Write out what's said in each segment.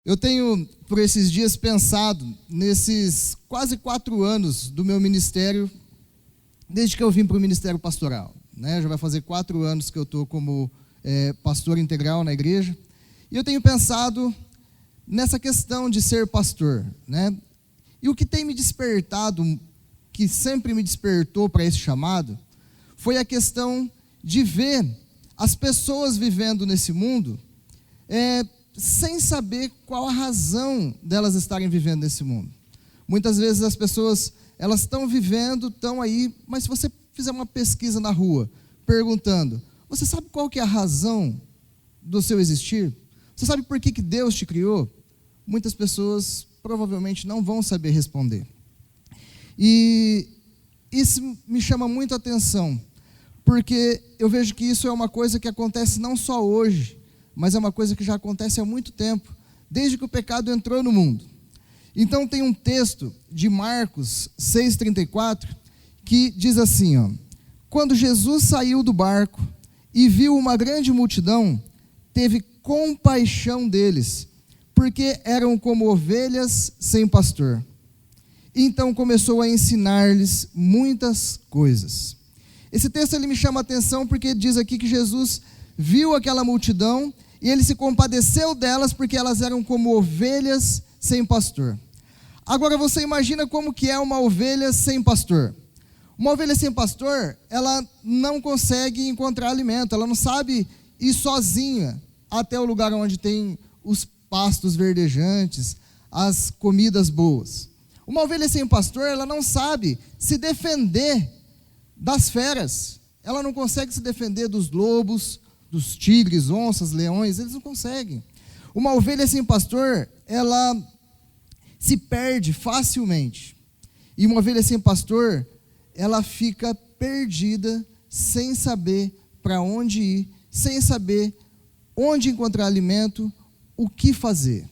Eu tenho, por esses dias, pensado nesses quase 4 anos do meu ministério, desde que eu vim para o ministério pastoral. Já vai fazer 4 anos que eu estou como pastor integral na igreja. E eu tenho pensado nessa questão de ser pastor. E o que tem me despertado, que sempre me despertou para esse chamado, foi a questão de ver as pessoas vivendo nesse mundo sem saber qual a razão delas estarem vivendo nesse mundo. Muitas vezes as pessoas, elas estão vivendo, estão aí, mas se você fizer uma pesquisa na rua, perguntando, você sabe qual que é a razão do seu existir? Você sabe por que Deus te criou? Muitas pessoas provavelmente não vão saber responder. E isso me chama muito a atenção, porque eu vejo que isso é uma coisa que acontece não só hoje, mas é uma coisa que já acontece há muito tempo, desde que o pecado entrou no mundo. Então tem um texto de Marcos 6,34, que diz assim, quando Jesus saiu do barco e viu uma grande multidão, teve compaixão deles, porque eram como ovelhas sem pastor. Então começou a ensinar-lhes muitas coisas. Esse texto ele me chama a atenção porque diz aqui que Jesus viu aquela multidão e ele se compadeceu delas porque elas eram como ovelhas sem pastor. Agora você imagina como que é uma ovelha sem pastor. Uma ovelha sem pastor, ela não consegue encontrar alimento, ela não sabe ir sozinha até o lugar onde tem os pastos verdejantes, as comidas boas. Uma ovelha sem pastor, ela não sabe se defender das feras, ela não consegue se defender dos lobos, dos tigres, onças, leões, eles não conseguem. Uma ovelha sem pastor, ela se perde facilmente. E uma ovelha sem pastor, ela fica perdida, sem saber para onde ir, sem saber onde encontrar alimento, o que fazer.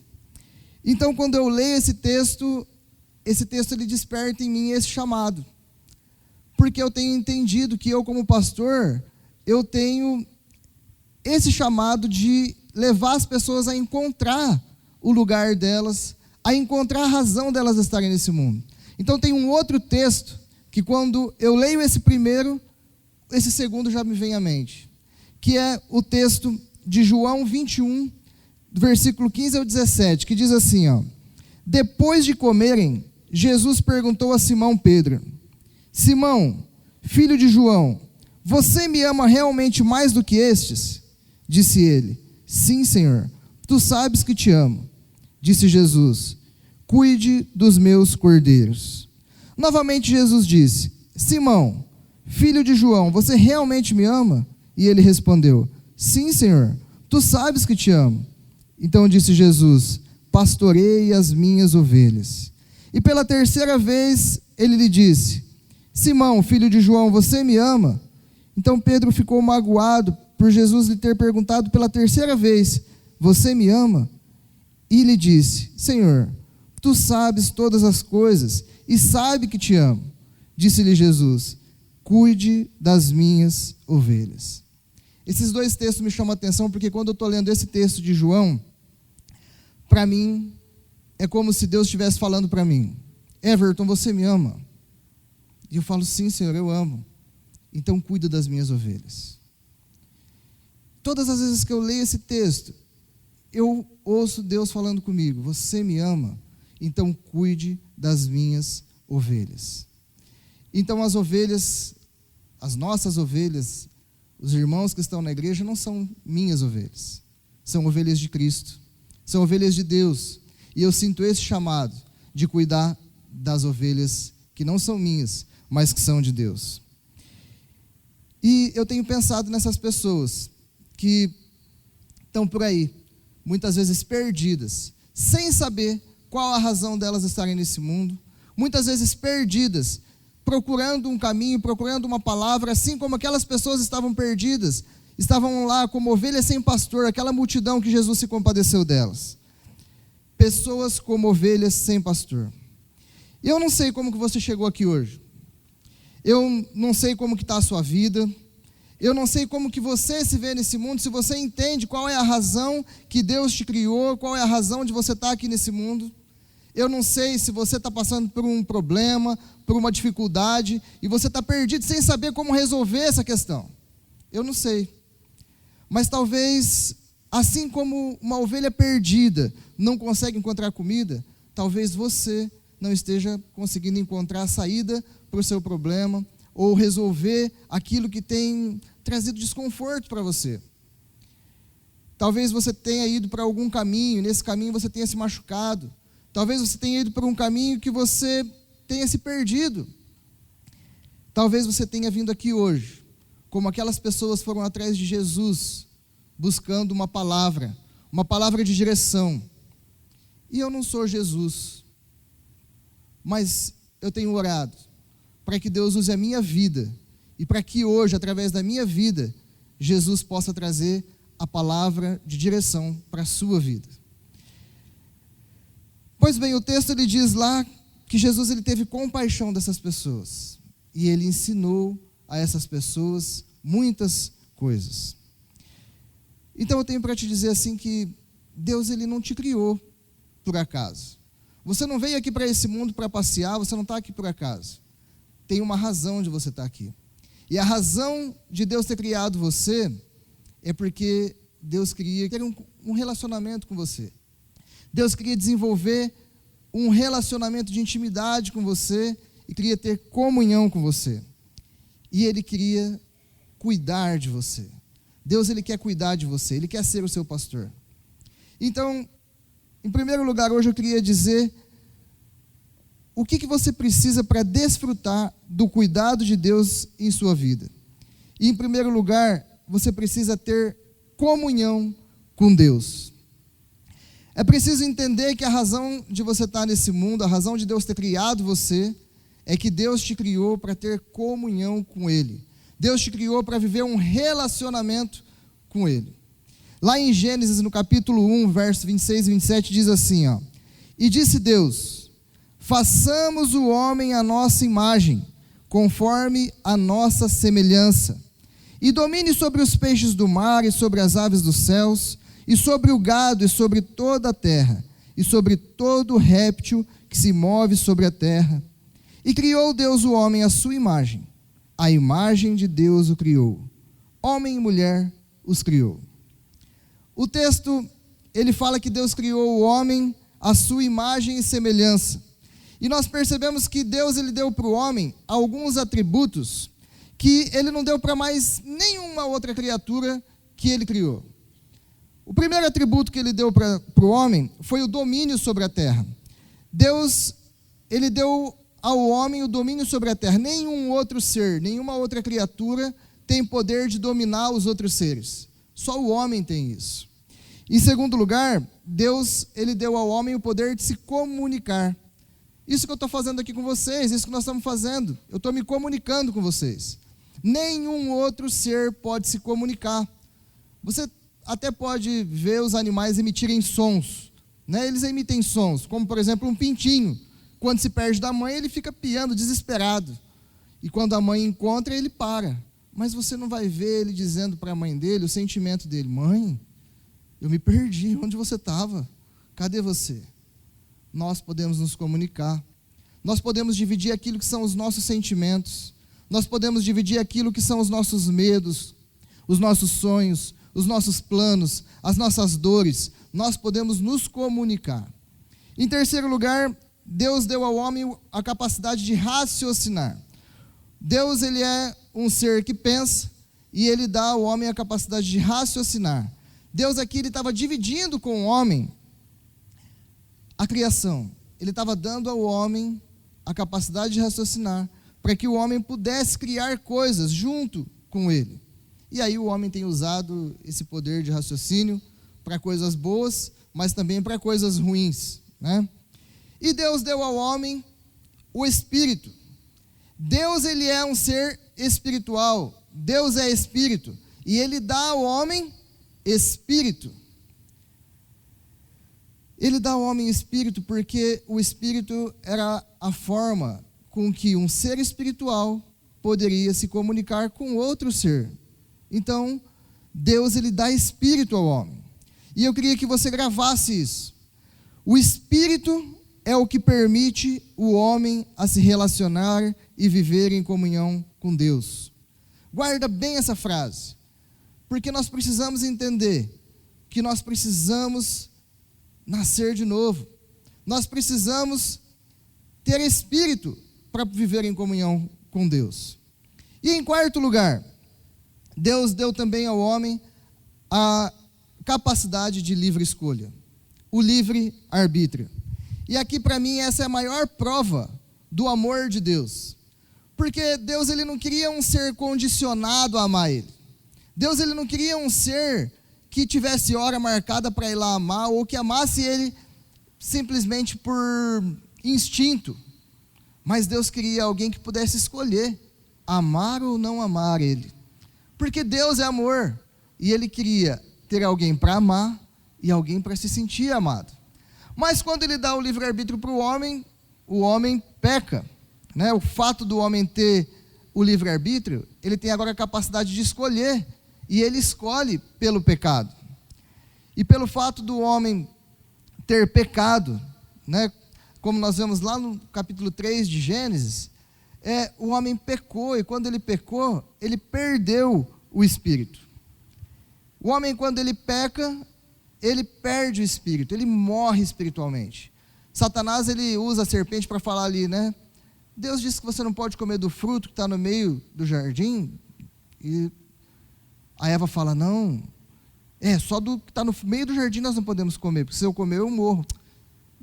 Então, quando eu leio esse texto ele desperta em mim esse chamado. Porque eu tenho entendido que eu, como pastor, eu tenho esse chamado de levar as pessoas a encontrar o lugar delas, a encontrar a razão delas estarem nesse mundo. Então tem um outro texto, que quando eu leio esse primeiro, esse segundo já me vem à mente, que é o texto de João 21, do versículo 15 ao 17, que diz assim, depois de comerem, Jesus perguntou a Simão Pedro, Simão, filho de João, você me ama realmente mais do que estes? Disse ele, sim, Senhor, tu sabes que te amo. Disse Jesus, cuide dos meus cordeiros. Novamente Jesus disse, Simão, filho de João, você realmente me ama? E ele respondeu, sim, Senhor, tu sabes que te amo. Então disse Jesus, pastoreie as minhas ovelhas. E pela terceira vez ele lhe disse, Simão, filho de João, você me ama? Então Pedro ficou magoado por Jesus lhe ter perguntado pela terceira vez, você me ama? E lhe disse, Senhor, tu sabes todas as coisas e sabe que te amo. Disse-lhe Jesus, cuide das minhas ovelhas. Esses 2 textos me chamam a atenção porque quando eu estou lendo esse texto de João, para mim, é como se Deus estivesse falando para mim, Everton, você me ama? E eu falo, sim, Senhor, eu amo. Então cuida das minhas ovelhas. Todas as vezes que eu leio esse texto, eu ouço Deus falando comigo, você me ama? Então cuide das minhas ovelhas. Então as ovelhas, as nossas ovelhas, os irmãos que estão na igreja não são minhas ovelhas, são ovelhas de Cristo, são ovelhas de Deus, e eu sinto esse chamado de cuidar das ovelhas que não são minhas, mas que são de Deus. E eu tenho pensado nessas pessoas que estão por aí, muitas vezes perdidas, sem saber qual a razão delas estarem nesse mundo, muitas vezes perdidas, procurando um caminho, procurando uma palavra, assim como aquelas pessoas estavam perdidas, estavam lá como ovelhas sem pastor, aquela multidão que Jesus se compadeceu delas. Pessoas como ovelhas sem pastor. Eu não sei como que você chegou aqui hoje, eu não sei como que está a sua vida, Eu não sei como que você se vê nesse mundo, se você entende qual é a razão que Deus te criou, qual é a razão de você estar aqui nesse mundo. Eu não sei se você está passando por um problema, por uma dificuldade, e você está perdido sem saber como resolver essa questão. Eu não sei. Mas talvez, assim como uma ovelha perdida não consegue encontrar comida, talvez você não esteja conseguindo encontrar a saída para o seu problema, ou resolver aquilo que tem trazido desconforto para você. Talvez você tenha ido para algum caminho, nesse caminho você tenha se machucado. Talvez você tenha ido por um caminho que você tenha se perdido. Talvez você tenha vindo aqui hoje, como aquelas pessoas foram atrás de Jesus, buscando uma palavra de direção. E eu não sou Jesus, mas eu tenho orado para que Deus use a minha vida, e para que hoje, através da minha vida, Jesus possa trazer a palavra de direção para a sua vida. Pois bem, o texto ele diz lá que Jesus ele teve compaixão dessas pessoas, e ele ensinou a essas pessoas muitas coisas. Então eu tenho para te dizer assim que Deus ele não te criou por acaso. Você não veio aqui para esse mundo para passear, você não está aqui por acaso. Tem uma razão de você estar aqui. E a razão de Deus ter criado você é porque Deus queria ter um relacionamento com você. Deus queria desenvolver um relacionamento de intimidade com você e queria ter comunhão com você. E Ele queria cuidar de você. Deus ele quer cuidar de você, Ele quer ser o seu pastor. Então, em primeiro lugar, hoje eu queria dizer o que você precisa para desfrutar do cuidado de Deus em sua vida. E em primeiro lugar, você precisa ter comunhão com Deus. É preciso entender que a razão de você estar nesse mundo, a razão de Deus ter criado você, é que Deus te criou para ter comunhão com Ele. Deus te criou para viver um relacionamento com Ele. Lá em Gênesis, no capítulo 1, versos 26 e 27, diz assim, ó: E disse Deus: façamos o homem à nossa imagem, conforme a nossa semelhança, e domine sobre os peixes do mar, e sobre as aves dos céus, e sobre o gado, e sobre toda a terra, e sobre todo réptil que se move sobre a terra. E criou Deus o homem à sua imagem, a imagem de Deus o criou, homem e mulher os criou. O texto, ele fala que Deus criou o homem à sua imagem e semelhança. E nós percebemos que Deus ele deu para o homem alguns atributos que ele não deu para mais nenhuma outra criatura que ele criou. O primeiro atributo que ele deu para o homem foi o domínio sobre a terra. Deus, ele deu ao homem o domínio sobre a terra. Nenhum outro ser, nenhuma outra criatura tem poder de dominar os outros seres. Só o homem tem isso. Em segundo lugar, Deus, ele deu ao homem o poder de se comunicar. Isso que eu estou fazendo aqui com vocês, isso que nós estamos fazendo. Eu estou me comunicando com vocês. Nenhum outro ser pode se comunicar. Você até pode ver os animais emitirem sons, né? Eles emitem sons, como por exemplo um pintinho. Quando se perde da mãe, ele fica piando, desesperado. E quando a mãe encontra, ele para. Mas você não vai ver ele dizendo para a mãe dele, o sentimento dele: mãe, eu me perdi, onde você estava? Cadê você? Nós podemos nos comunicar. Nós podemos dividir aquilo que são os nossos sentimentos. Nós podemos dividir aquilo que são os nossos medos, os nossos sonhos, os nossos planos, as nossas dores. Nós podemos nos comunicar. Em terceiro lugar, Deus deu ao homem a capacidade de raciocinar. Deus, ele é um ser que pensa, e ele dá ao homem a capacidade de raciocinar. Deus aqui, ele estava dividindo com o homem a criação. Ele estava dando ao homem a capacidade de raciocinar, para que o homem pudesse criar coisas junto com ele. E aí o homem tem usado esse poder de raciocínio para coisas boas, mas também para coisas ruins, né? E Deus deu ao homem o Espírito. Deus, ele é um ser espiritual. Deus é Espírito. E ele dá ao homem Espírito. Ele dá ao homem Espírito porque o Espírito era a forma com que um ser espiritual poderia se comunicar com outro ser Então, Deus, ele dá espírito ao homem. E eu queria que você gravasse isso. O espírito é o que permite o homem a se relacionar e viver em comunhão com Deus. Guarda bem essa frase, porque nós precisamos entender que nós precisamos nascer de novo. Nós precisamos ter espírito para viver em comunhão com Deus. E em quarto lugar, Deus deu também ao homem a capacidade de livre escolha, o livre arbítrio. E aqui para mim essa é a maior prova do amor de Deus. Porque Deus, ele não queria um ser condicionado a amar ele. Deus, ele não queria um ser que tivesse hora marcada para ir lá amar, ou que amasse ele simplesmente por instinto. Mas Deus queria alguém que pudesse escolher amar ou não amar ele. Porque Deus é amor, e ele queria ter alguém para amar e alguém para se sentir amado. Mas quando ele dá o livre-arbítrio para o homem peca. Né? O fato do homem ter o livre-arbítrio, ele tem agora a capacidade de escolher, e ele escolhe pelo pecado. E pelo fato do homem ter pecado, né? Como nós vemos lá no capítulo 3 de Gênesis, o homem pecou, e quando ele pecou, ele perdeu o espírito. O homem, quando ele peca, ele perde o espírito, ele morre espiritualmente. Satanás, ele usa a serpente para falar ali, né? Deus disse que você não pode comer do fruto que está no meio do jardim. E a Eva fala, não, só do que está no meio do jardim nós não podemos comer, porque se eu comer eu morro.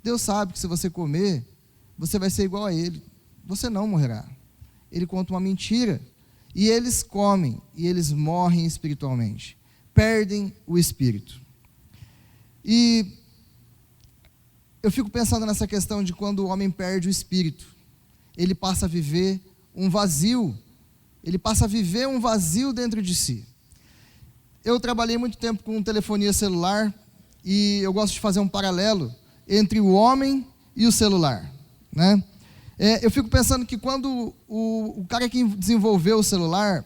Deus sabe que se você comer, você vai ser igual a ele, você não morrerá. Ele conta uma mentira, e eles comem, e eles morrem espiritualmente, perdem o espírito. E eu fico pensando nessa questão de quando o homem perde o espírito, ele passa a viver um vazio, dentro de si. Eu trabalhei muito tempo com telefonia celular, e eu gosto de fazer um paralelo entre o homem e o celular, né? Eu fico pensando que quando o cara que desenvolveu o celular,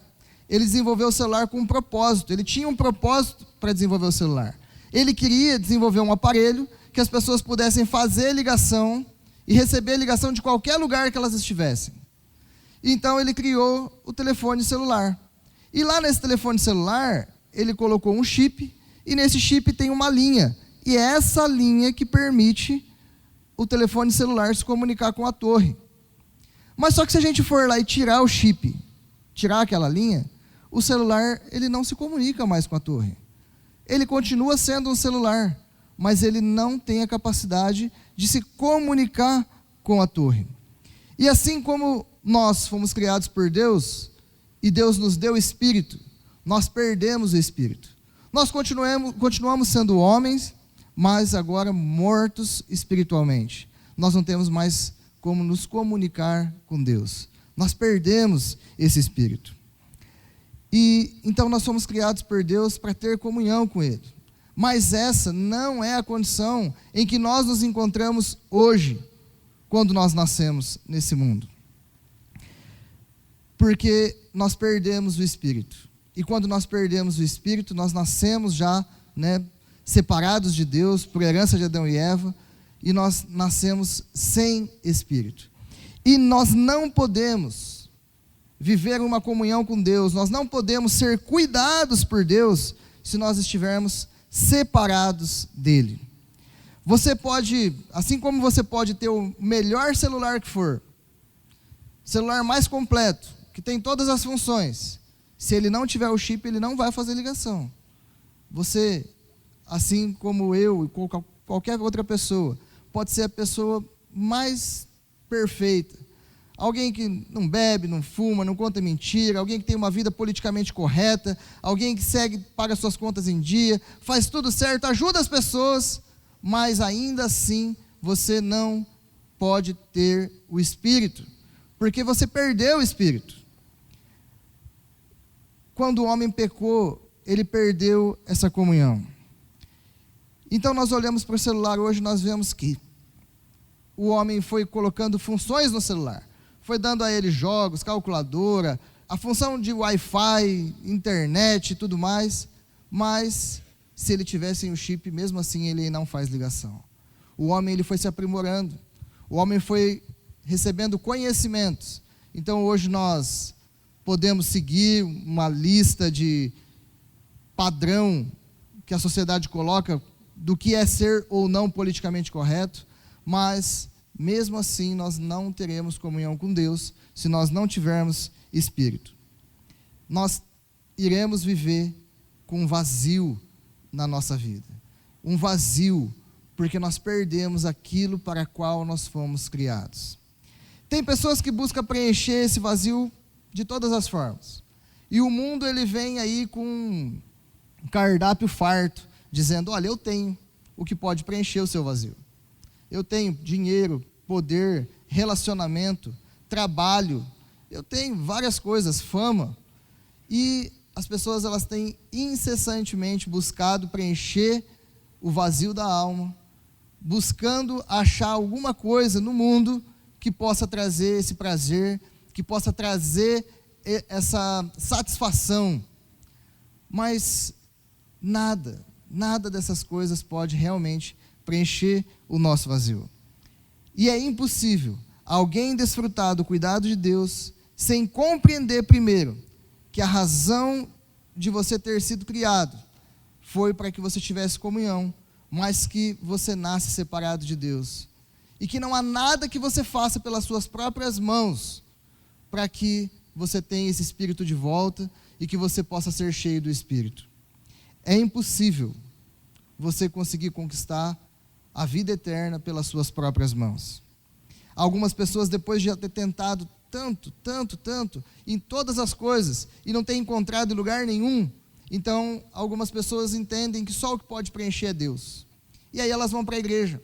ele desenvolveu o celular com um propósito, ele tinha um propósito para desenvolver o celular. Ele queria desenvolver um aparelho que as pessoas pudessem fazer ligação e receber ligação de qualquer lugar que elas estivessem. Então ele criou o telefone celular. E lá nesse telefone celular, ele colocou um chip, e nesse chip tem uma linha. E é essa linha que permite o telefone celular se comunicar com a torre. Mas só que se a gente for lá e tirar o chip, tirar aquela linha, o celular, ele não se comunica mais com a torre. Ele continua sendo um celular, mas ele não tem a capacidade de se comunicar com a torre. E assim como nós fomos criados por Deus, e Deus nos deu espírito, nós perdemos o espírito. Nós continuamos sendo homens, mas agora mortos espiritualmente. Nós não temos mais como nos comunicar com Deus. Nós perdemos esse espírito. E então nós somos criados por Deus para ter comunhão com Ele. Mas essa não é a condição em que nós nos encontramos hoje, quando nós nascemos nesse mundo. Porque nós perdemos o espírito. E quando nós perdemos o espírito, nós nascemos já, separados de Deus, por herança de Adão e Eva, e nós nascemos sem espírito. E nós não podemos viver uma comunhão com Deus, nós não podemos ser cuidados por Deus, se nós estivermos separados dele. Você pode, assim como você pode ter o melhor celular que for, celular mais completo, que tem todas as funções, se ele não tiver o chip, ele não vai fazer ligação. Você, assim como eu e qualquer outra pessoa, pode ser a pessoa mais perfeita. Alguém que não bebe, não fuma, não conta mentira, alguém que tem uma vida politicamente correta, alguém que paga suas contas em dia, faz tudo certo, ajuda as pessoas, mas ainda assim você não pode ter o espírito, porque você perdeu o espírito. Quando o homem pecou, ele perdeu essa comunhão. Então nós olhamos para o celular hoje, nós vemos que o homem foi colocando funções no celular, foi dando a ele jogos, calculadora, a função de Wi-Fi, internet e tudo mais, mas se ele tivesse um chip, mesmo assim ele não faz ligação. O homem ele foi se aprimorando, o homem foi recebendo conhecimentos. Então hoje nós podemos seguir uma lista de padrão que a sociedade coloca do que é ser ou não politicamente correto, mas mesmo assim nós não teremos comunhão com Deus se nós não tivermos Espírito. Nós iremos viver com um vazio na nossa vida. Um vazio, porque nós perdemos aquilo para qual nós fomos criados. Tem pessoas que buscam preencher esse vazio de todas as formas. E o mundo ele vem aí com um cardápio farto, dizendo, olha, eu tenho o que pode preencher o seu vazio. Eu tenho dinheiro, poder, relacionamento, trabalho, eu tenho várias coisas, fama, e as pessoas elas têm incessantemente buscado preencher o vazio da alma, buscando achar alguma coisa no mundo que possa trazer esse prazer, que possa trazer essa satisfação, mas nada dessas coisas pode realmente preencher o nosso vazio. E é impossível alguém desfrutar do cuidado de Deus sem compreender primeiro que a razão de você ter sido criado foi para que você tivesse comunhão, mas que você nasce separado de Deus. E que não há nada que você faça pelas suas próprias mãos para que você tenha esse Espírito de volta e que você possa ser cheio do Espírito. É impossível você conseguir conquistar a vida eterna pelas suas próprias mãos. Algumas pessoas, depois de ter tentado tanto, em todas as coisas, e não ter encontrado lugar nenhum, então algumas pessoas entendem que só o que pode preencher é Deus. E aí elas vão para a igreja.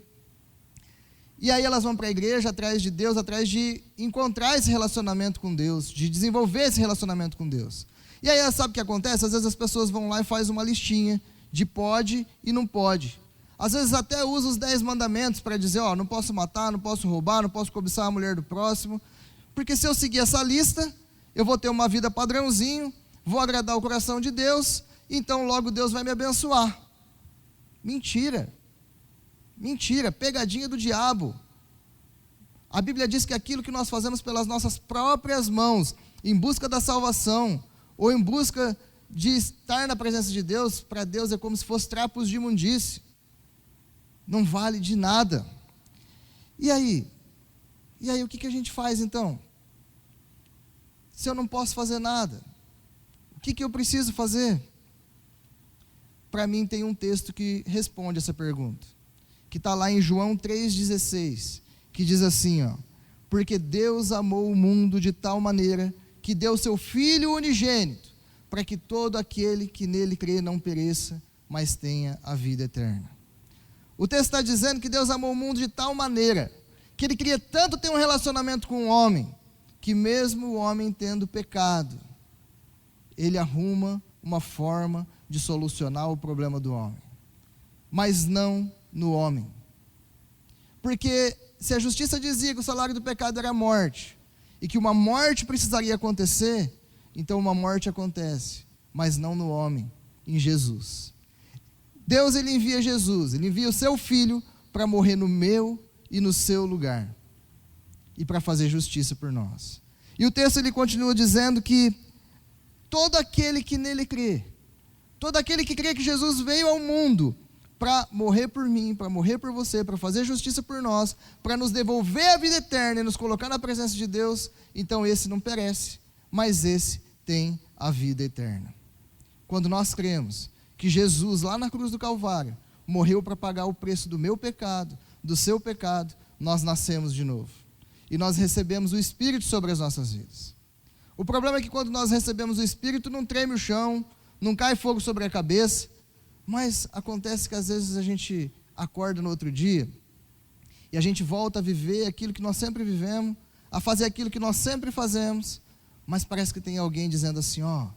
E aí elas vão para a igreja atrás de Deus, atrás de encontrar esse relacionamento com Deus, de desenvolver esse relacionamento com Deus. E aí sabe o que acontece? Às vezes as pessoas vão lá e fazem uma listinha de pode e não pode. Às vezes até usa os 10 mandamentos para dizer, ó, não posso matar, não posso roubar, não posso cobiçar a mulher do próximo, porque se eu seguir essa lista, eu vou ter uma vida padrãozinho, vou agradar o coração de Deus, então logo Deus vai me abençoar. Mentira, pegadinha do diabo. A Bíblia diz que aquilo que nós fazemos pelas nossas próprias mãos, em busca da salvação, ou em busca de estar na presença de Deus, para Deus é como se fosse trapos de imundície. Não vale de nada. E aí o que a gente faz então? Se eu não posso fazer nada, o que eu preciso fazer? Para mim tem um texto que responde essa pergunta, que está lá em João 3,16, que diz assim, ó, porque Deus amou o mundo de tal maneira, que deu seu Filho unigênito, para que todo aquele que nele crê não pereça, mas tenha a vida eterna. O texto está dizendo que Deus amou o mundo de tal maneira, que Ele queria tanto ter um relacionamento com o homem, que mesmo o homem tendo pecado, Ele arruma uma forma de solucionar o problema do homem, mas não no homem. Porque se a justiça dizia que o salário do pecado era a morte, e que uma morte precisaria acontecer, então uma morte acontece, mas não no homem, em Jesus. Deus ele envia Jesus, Ele envia o seu Filho para morrer no meu e no seu lugar, e para fazer justiça por nós. E o texto ele continua dizendo que todo aquele que nele crê, todo aquele que crê que Jesus veio ao mundo para morrer por mim, para morrer por você, para fazer justiça por nós, para nos devolver a vida eterna e nos colocar na presença de Deus, então esse não perece, mas esse tem a vida eterna. Quando nós cremos que Jesus, lá na cruz do Calvário, morreu para pagar o preço do meu pecado, do seu pecado, nós nascemos de novo. E nós recebemos o Espírito sobre as nossas vidas. O problema é que quando nós recebemos o Espírito, não treme o chão, não cai fogo sobre a cabeça, mas acontece que às vezes a gente acorda no outro dia, e a gente volta a viver aquilo que nós sempre vivemos, a fazer aquilo que nós sempre fazemos, mas parece que tem alguém dizendo assim, ó,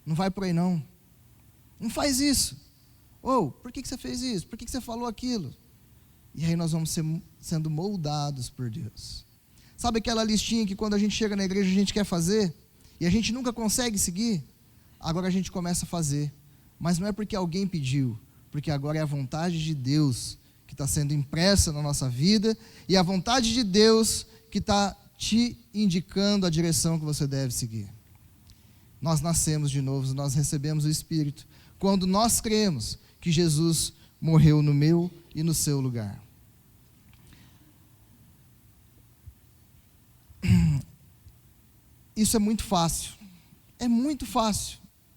não vai por aí não faz isso, ou, por que você fez isso, por que você falou aquilo? E aí nós vamos sendo moldados por Deus. Sabe aquela listinha que quando a gente chega na igreja a gente quer fazer, e a gente nunca consegue seguir, agora a gente começa a fazer. Mas não é porque alguém pediu, porque agora é a vontade de Deus que está sendo impressa na nossa vida, e a vontade de Deus que está te indicando a direção que você deve seguir. Nós nascemos de novo, nós recebemos o Espírito, quando nós cremos que Jesus morreu no meu e no seu lugar. Isso é muito fácil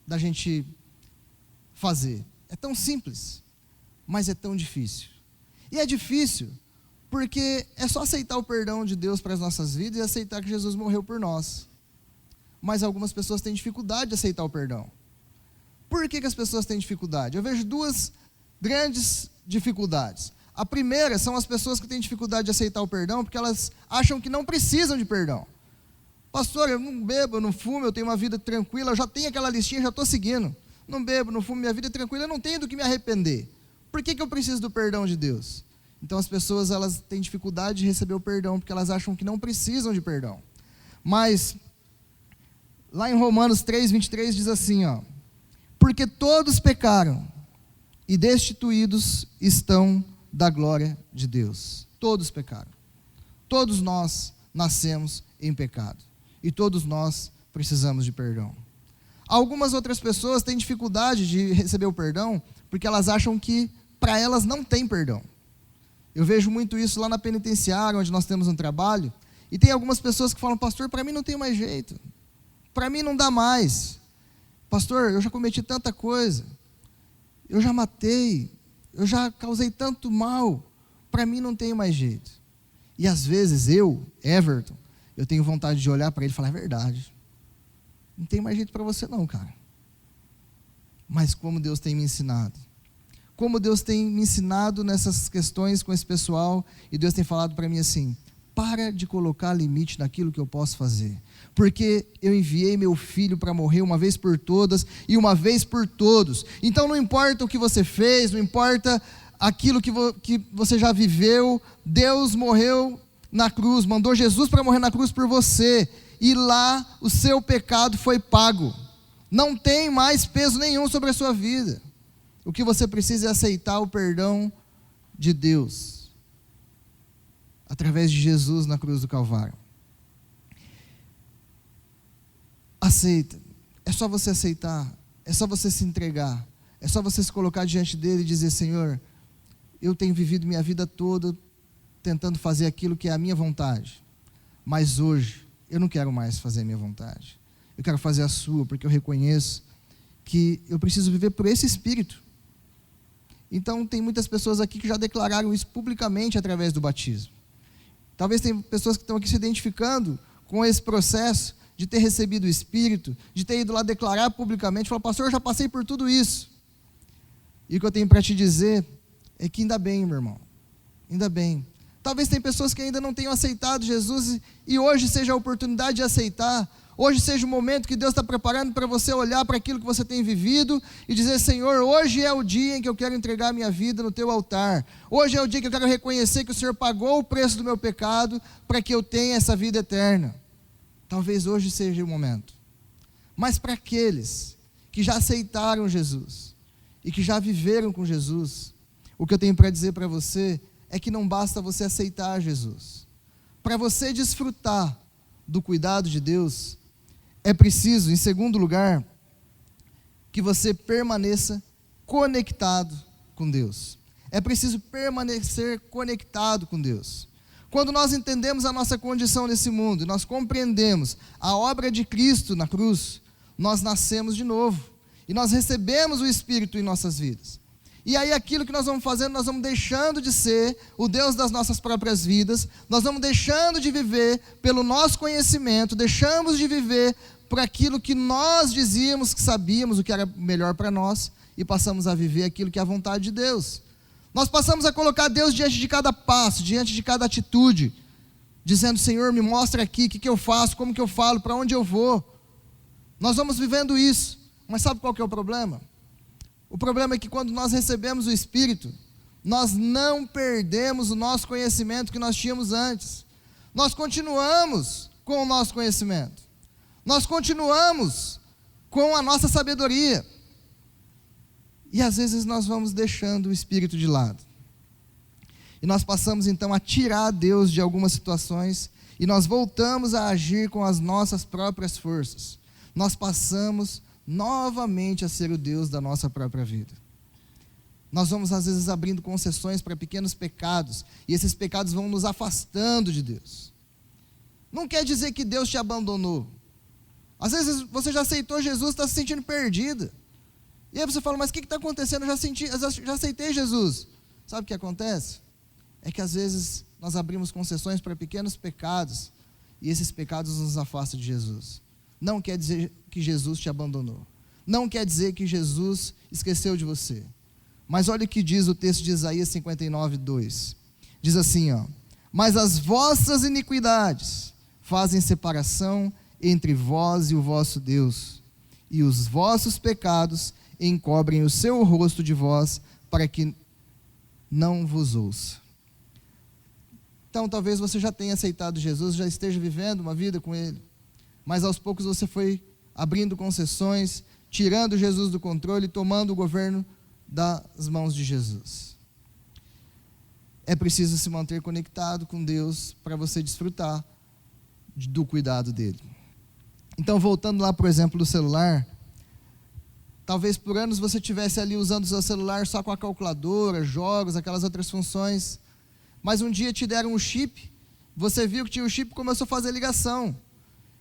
da gente fazer, é tão simples, mas é tão difícil. E é difícil porque é só aceitar o perdão de Deus para as nossas vidas e aceitar que Jesus morreu por nós. Mas algumas pessoas têm dificuldade de aceitar o perdão. Por que as pessoas têm dificuldade? Eu vejo duas grandes dificuldades. A primeira são as pessoas que têm dificuldade de aceitar o perdão porque elas acham que não precisam de perdão. Pastor, eu não bebo, eu não fumo, eu tenho uma vida tranquila, eu já tenho aquela listinha, já estou seguindo. Não bebo, não fumo, minha vida é tranquila, eu não tenho do que me arrepender. Por que eu preciso do perdão de Deus? Então as pessoas elas têm dificuldade de receber o perdão porque elas acham que não precisam de perdão. Mas lá em Romanos 3:23 diz assim, porque todos pecaram e destituídos estão da glória de Deus. Todos pecaram. Todos nós nascemos em pecado. E todos nós precisamos de perdão. Algumas outras pessoas têm dificuldade de receber o perdão porque elas acham que para elas não tem perdão. Eu vejo muito isso lá na penitenciária, onde nós temos um trabalho, e tem algumas pessoas que falam, pastor, para mim não tem mais jeito. Para mim não dá mais. Pastor, eu já cometi tanta coisa. Eu já matei. Eu já causei tanto mal. Para mim não tem mais jeito. E às vezes eu, Everton, eu tenho vontade de olhar para ele e falar, é verdade. Não tem mais jeito para você não, cara. Mas como Deus tem me ensinado. Como Deus tem me ensinado nessas questões com esse pessoal. E Deus tem falado para mim assim, para de colocar limite naquilo que eu posso fazer. Porque eu enviei meu filho para morrer uma vez por todas e uma vez por todos. Então não importa o que você fez, não importa aquilo que você já viveu, Deus morreu na cruz, mandou Jesus para morrer na cruz por você. E lá o seu pecado foi pago. Não tem mais peso nenhum sobre a sua vida. O que você precisa é aceitar o perdão de Deus. Através de Jesus na cruz do Calvário. Aceita. É só você aceitar. É só você se entregar. É só você se colocar diante dele e dizer, Senhor, eu tenho vivido minha vida toda tentando fazer aquilo que é a minha vontade. Mas hoje, eu não quero mais fazer a minha vontade. Eu quero fazer a sua, porque eu reconheço que eu preciso viver por esse Espírito. Então, tem muitas pessoas aqui que já declararam isso publicamente através do batismo. Talvez tenha pessoas que estão aqui se identificando com esse processo de ter recebido o Espírito, de ter ido lá declarar publicamente, falar, pastor, eu já passei por tudo isso. E o que eu tenho para te dizer é que ainda bem, meu irmão, ainda bem. Talvez tenha pessoas que ainda não tenham aceitado Jesus e hoje seja a oportunidade de aceitar. Hoje seja o momento que Deus está preparando para você olhar para aquilo que você tem vivido e dizer, Senhor, hoje é o dia em que eu quero entregar a minha vida no teu altar. Hoje é o dia que eu quero reconhecer que o Senhor pagou o preço do meu pecado para que eu tenha essa vida eterna. Talvez hoje seja o momento. Mas para aqueles que já aceitaram Jesus e que já viveram com Jesus, o que eu tenho para dizer para você é que não basta você aceitar Jesus. Para você desfrutar do cuidado de Deus, é preciso, em segundo lugar, que você permaneça conectado com Deus. É preciso permanecer conectado com Deus. Quando nós entendemos a nossa condição nesse mundo, nós compreendemos a obra de Cristo na cruz, nós nascemos de novo. E nós recebemos o Espírito em nossas vidas. E aí aquilo que nós vamos fazendo, nós vamos deixando de ser o Deus das nossas próprias vidas, nós vamos deixando de viver pelo nosso conhecimento, deixamos de viver por aquilo que nós dizíamos que sabíamos o que era melhor para nós, e passamos a viver aquilo que é a vontade de Deus. Nós passamos a colocar Deus diante de cada passo, diante de cada atitude, dizendo, Senhor, me mostra aqui o que eu faço, como que eu falo, para onde eu vou. Nós vamos vivendo isso, mas sabe qual que é o problema? O problema é que quando nós recebemos o Espírito, nós não perdemos o nosso conhecimento que nós tínhamos antes. Nós continuamos com o nosso conhecimento. Nós continuamos com a nossa sabedoria. E às vezes nós vamos deixando o Espírito de lado. E nós passamos então a tirar Deus de algumas situações e nós voltamos a agir com as nossas próprias forças. Nós passamos novamente a ser o Deus da nossa própria vida. Nós vamos às vezes abrindo concessões para pequenos pecados e esses pecados vão nos afastando de Deus. Não quer dizer que Deus te abandonou. Às vezes você já aceitou Jesus, está se sentindo perdida. E aí você fala, mas o que está acontecendo? Eu já aceitei Jesus. Sabe o que acontece? É que às vezes nós abrimos concessões para pequenos pecados e esses pecados nos afastam de Jesus. Não quer dizer que Jesus te abandonou. Não quer dizer que Jesus esqueceu de você. Mas olha o que diz o texto de Isaías 59:2. Diz assim, mas as vossas iniquidades fazem separação entre vós e o vosso Deus, e os vossos pecados encobrem o seu rosto de vós, para que não vos ouça. Então talvez você já tenha aceitado Jesus, já esteja vivendo uma vida com Ele, mas aos poucos você foi abrindo concessões, tirando Jesus do controle, tomando o governo das mãos de Jesus. É preciso se manter conectado com Deus para você desfrutar do cuidado dele. Então, voltando lá, por exemplo, do celular, talvez por anos você estivesse ali usando o seu celular só com a calculadora, jogos, aquelas outras funções, mas um dia te deram um chip, você viu que tinha um chip e começou a fazer ligação.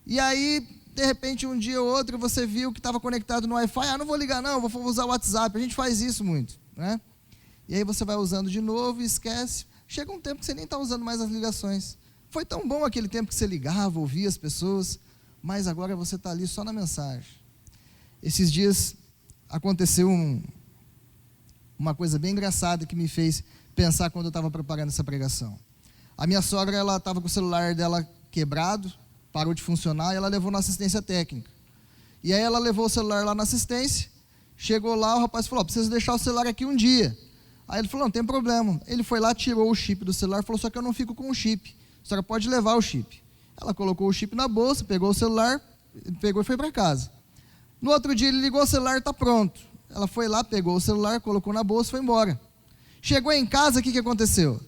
E aí, de repente, um dia ou outro, você viu que estava conectado no Wi-Fi, não vou ligar não, vou usar o WhatsApp, a gente faz isso muito, né? E aí você vai usando de novo e esquece, chega um tempo que você nem está usando mais as ligações. Foi tão bom aquele tempo que você ligava, ouvia as pessoas, mas agora você está ali só na mensagem. Esses dias aconteceu uma coisa bem engraçada que me fez pensar quando eu estava preparando essa pregação. A minha sogra, ela estava com o celular dela quebrado, parou de funcionar, e ela levou na assistência técnica. E aí ela levou o celular lá na assistência, chegou lá, o rapaz falou, preciso deixar o celular aqui um dia. Aí ele falou, não tem problema. Ele foi lá, tirou o chip do celular, falou, só que eu não fico com o chip, a senhora pode levar o chip. Ela colocou o chip na bolsa, pegou o celular, pegou e foi para casa. No outro dia ele ligou o celular, está pronto. Ela foi lá, pegou o celular, colocou na bolsa e foi embora. Chegou em casa, o que aconteceu?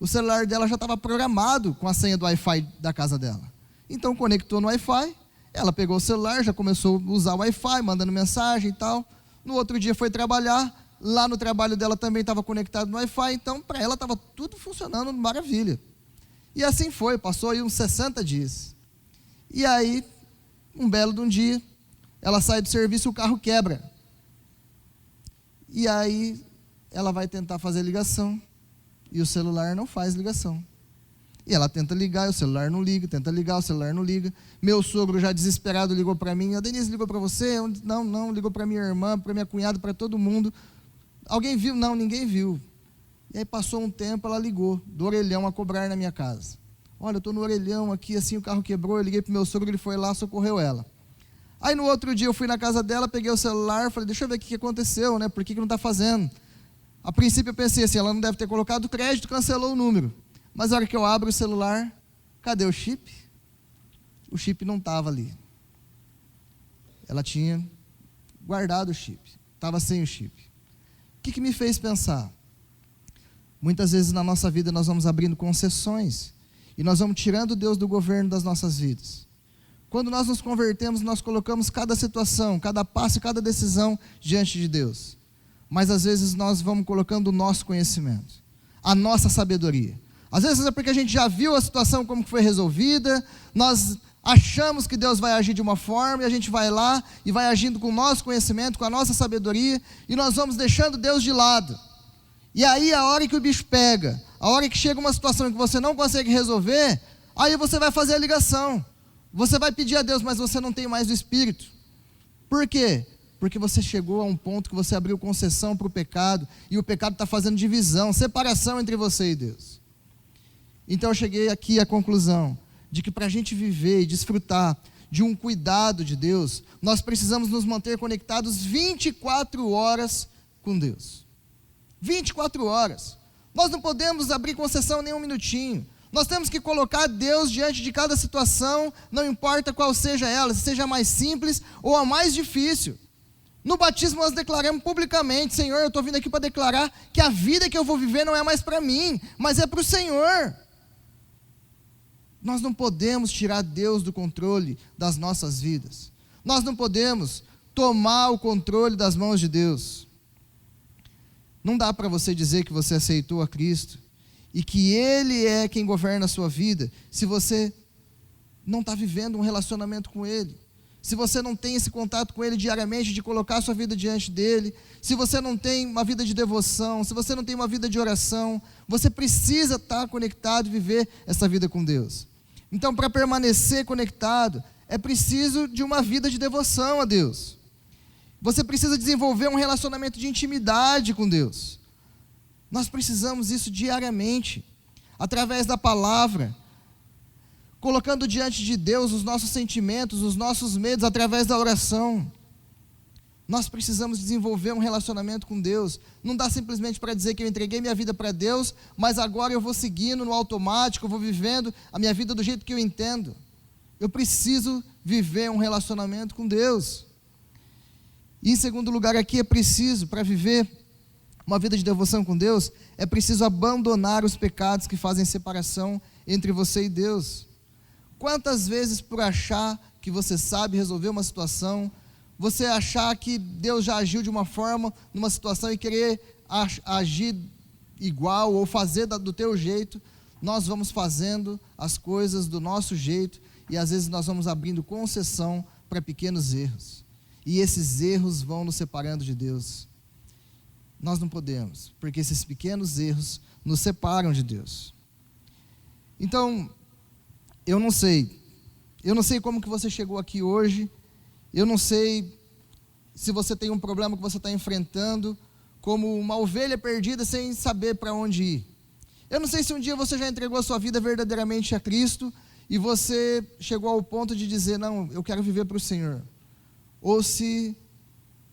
O celular dela já estava programado com a senha do Wi-Fi da casa dela. Então conectou no Wi-Fi, ela pegou o celular, já começou a usar o Wi-Fi, mandando mensagem e tal. No outro dia foi trabalhar, lá no trabalho dela também estava conectado no Wi-Fi, então para ela estava tudo funcionando maravilha. E assim foi, passou aí uns 60 dias. E aí, um belo de um dia, ela sai do serviço e o carro quebra. E aí, ela vai tentar fazer ligação, e o celular não faz ligação. E ela tenta ligar, e o celular não liga, tenta ligar, o celular não liga. Meu sogro já desesperado ligou para mim, a Denise ligou para você? Não, ligou para minha irmã, para minha cunhada, para todo mundo. Alguém viu? Não, ninguém viu. E aí passou um tempo, ela ligou, do orelhão a cobrar na minha casa. Olha, eu estou no orelhão aqui, assim o carro quebrou, eu liguei para o meu sogro, ele foi lá, socorreu ela. Aí no outro dia eu fui na casa dela, peguei o celular, falei, deixa eu ver o que aconteceu, né? Por que não está fazendo? A princípio eu pensei assim, ela não deve ter colocado crédito, cancelou o número. Mas na hora que eu abro o celular, cadê o chip? O chip não estava ali. Ela tinha guardado o chip, estava sem o chip. O que me fez pensar? Muitas vezes na nossa vida nós vamos abrindo concessões e nós vamos tirando Deus do governo das nossas vidas. Quando nós nos convertemos, nós colocamos cada situação, cada passo e cada decisão diante de Deus. Mas às vezes nós vamos colocando o nosso conhecimento, a nossa sabedoria. Às vezes é porque a gente já viu a situação como foi resolvida, nós achamos que Deus vai agir de uma forma e a gente vai lá e vai agindo com o nosso conhecimento, com a nossa sabedoria, e nós vamos deixando Deus de lado. E aí a hora que o bicho pega, a hora que chega uma situação em que você não consegue resolver, aí você vai fazer a ligação. Você vai pedir a Deus, mas você não tem mais o Espírito. Por quê? Porque você chegou a um ponto que você abriu concessão para o pecado, e o pecado está fazendo divisão, separação entre você e Deus. Então eu cheguei aqui à conclusão de que para a gente viver e desfrutar de um cuidado de Deus, nós precisamos nos manter conectados 24 horas com Deus. 24 horas. Nós não podemos abrir concessão nem um minutinho. Nós temos que colocar Deus diante de cada situação, não importa qual seja ela, se seja a mais simples ou a mais difícil. No batismo nós declaramos publicamente: Senhor, eu estou vindo aqui para declarar que a vida que eu vou viver não é mais para mim, mas é para o Senhor. Nós não podemos tirar Deus do controle das nossas vidas. Nós não podemos tomar o controle das mãos de Deus. Não dá para você dizer que você aceitou a Cristo e que Ele é quem governa a sua vida, se você não está vivendo um relacionamento com Ele, se você não tem esse contato com Ele diariamente, de colocar a sua vida diante dEle, se você não tem uma vida de devoção, se você não tem uma vida de oração, você precisa estar conectado e viver essa vida com Deus. Então, para permanecer conectado, é preciso de uma vida de devoção a Deus. Você precisa desenvolver um relacionamento de intimidade com Deus. Nós precisamos isso diariamente, através da palavra, colocando diante de Deus os nossos sentimentos, os nossos medos, através da oração. Nós precisamos desenvolver um relacionamento com Deus. Não dá simplesmente para dizer que eu entreguei minha vida para Deus, mas agora eu vou seguindo no automático, eu vou vivendo a minha vida do jeito que eu entendo. Eu preciso viver um relacionamento com Deus. E em segundo lugar aqui, é preciso, para viver uma vida de devoção com Deus, é preciso abandonar os pecados que fazem separação entre você e Deus. Quantas vezes, por achar que você sabe resolver uma situação, você achar que Deus já agiu de uma forma numa situação e querer agir igual ou fazer do teu jeito, nós vamos fazendo as coisas do nosso jeito e às vezes nós vamos abrindo concessão para pequenos erros. E esses erros vão nos separando de Deus. Nós não podemos, porque esses pequenos erros nos separam de Deus. Então, eu não sei como que você chegou aqui hoje, eu não sei se você tem um problema que você está enfrentando, como uma ovelha perdida sem saber para onde ir. Eu não sei se um dia você já entregou a sua vida verdadeiramente a Cristo, e você chegou ao ponto de dizer: não, eu quero viver para o Senhor. Ou se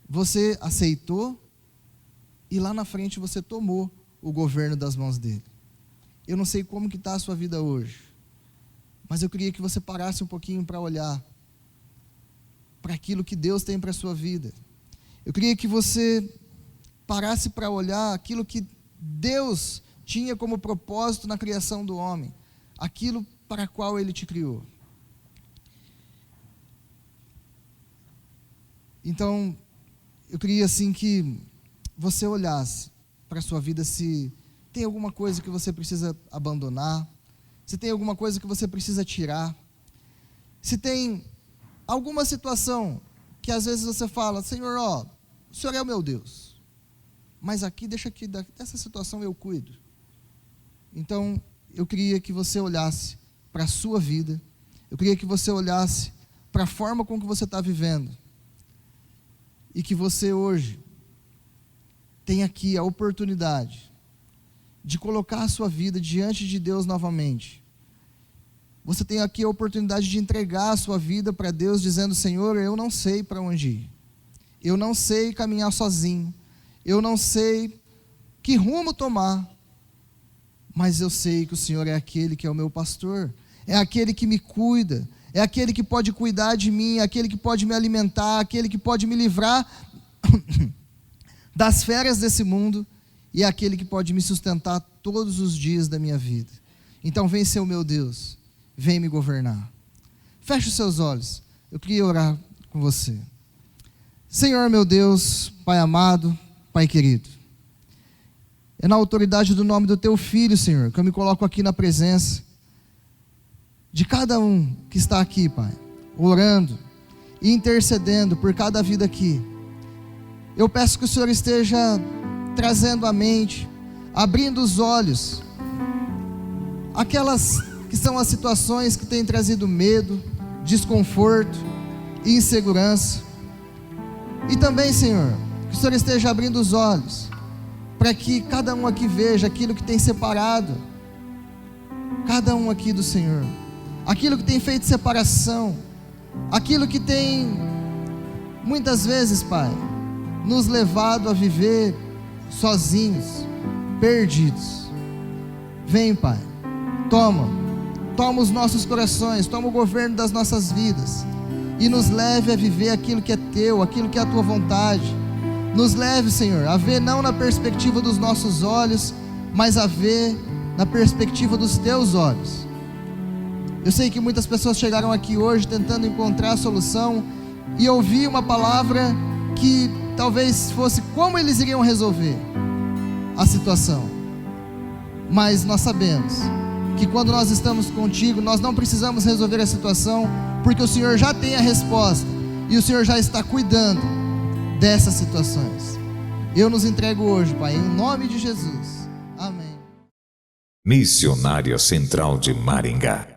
você aceitou, e lá na frente você tomou o governo das mãos dele. Eu não sei como que está a sua vida hoje, mas eu queria que você parasse um pouquinho para olhar para aquilo que Deus tem para a sua vida. Eu queria que você parasse para olhar aquilo que Deus tinha como propósito na criação do homem, aquilo para a qual Ele te criou. Então, eu queria assim que você olhasse para a sua vida, se tem alguma coisa que você precisa abandonar, se tem alguma coisa que você precisa tirar, se tem alguma situação que às vezes você fala: Senhor, o Senhor é o meu Deus, mas aqui, deixa aqui, dessa situação eu cuido. Então, eu queria que você olhasse para a sua vida, eu queria que você olhasse para a forma com que você está vivendo, e que você hoje tem aqui a oportunidade de colocar a sua vida diante de Deus novamente. Você tem aqui a oportunidade de entregar a sua vida para Deus, dizendo: Senhor, eu não sei para onde ir, eu não sei caminhar sozinho, eu não sei que rumo tomar, mas eu sei que o Senhor é aquele que é o meu pastor, é aquele que me cuida, é aquele que pode cuidar de mim, é aquele que pode me alimentar, aquele que pode me livrar das feras desse mundo, e é aquele que pode me sustentar todos os dias da minha vida. Então vem ser o meu Deus, vem me governar. Feche os seus olhos, eu queria orar com você. Senhor meu Deus, Pai amado, Pai querido, é na autoridade do nome do Teu Filho, Senhor, que eu me coloco aqui na presença de cada um que está aqui, Pai, orando e intercedendo por cada vida aqui. Eu peço que o Senhor esteja trazendo à mente, abrindo os olhos, aquelas que são as situações que têm trazido medo, desconforto e insegurança. E também, Senhor, que o Senhor esteja abrindo os olhos, para que cada um aqui veja aquilo que tem separado cada um aqui do Senhor, aquilo que tem feito separação, aquilo que tem, muitas vezes, Pai, nos levado a viver sozinhos, perdidos. Vem, Pai, Toma os nossos corações, toma o governo das nossas vidas e nos leve a viver aquilo que é teu, aquilo que é a tua vontade. Nos leve, Senhor, a ver não na perspectiva dos nossos olhos, mas a ver na perspectiva dos teus olhos. Eu sei que muitas pessoas chegaram aqui hoje tentando encontrar a solução e ouvir uma palavra que talvez fosse como eles iriam resolver a situação. Mas nós sabemos que quando nós estamos contigo, nós não precisamos resolver a situação, porque o Senhor já tem a resposta e o Senhor já está cuidando dessas situações. Eu nos entrego hoje, Pai, em nome de Jesus. Amém. Missionária Central de Maringá.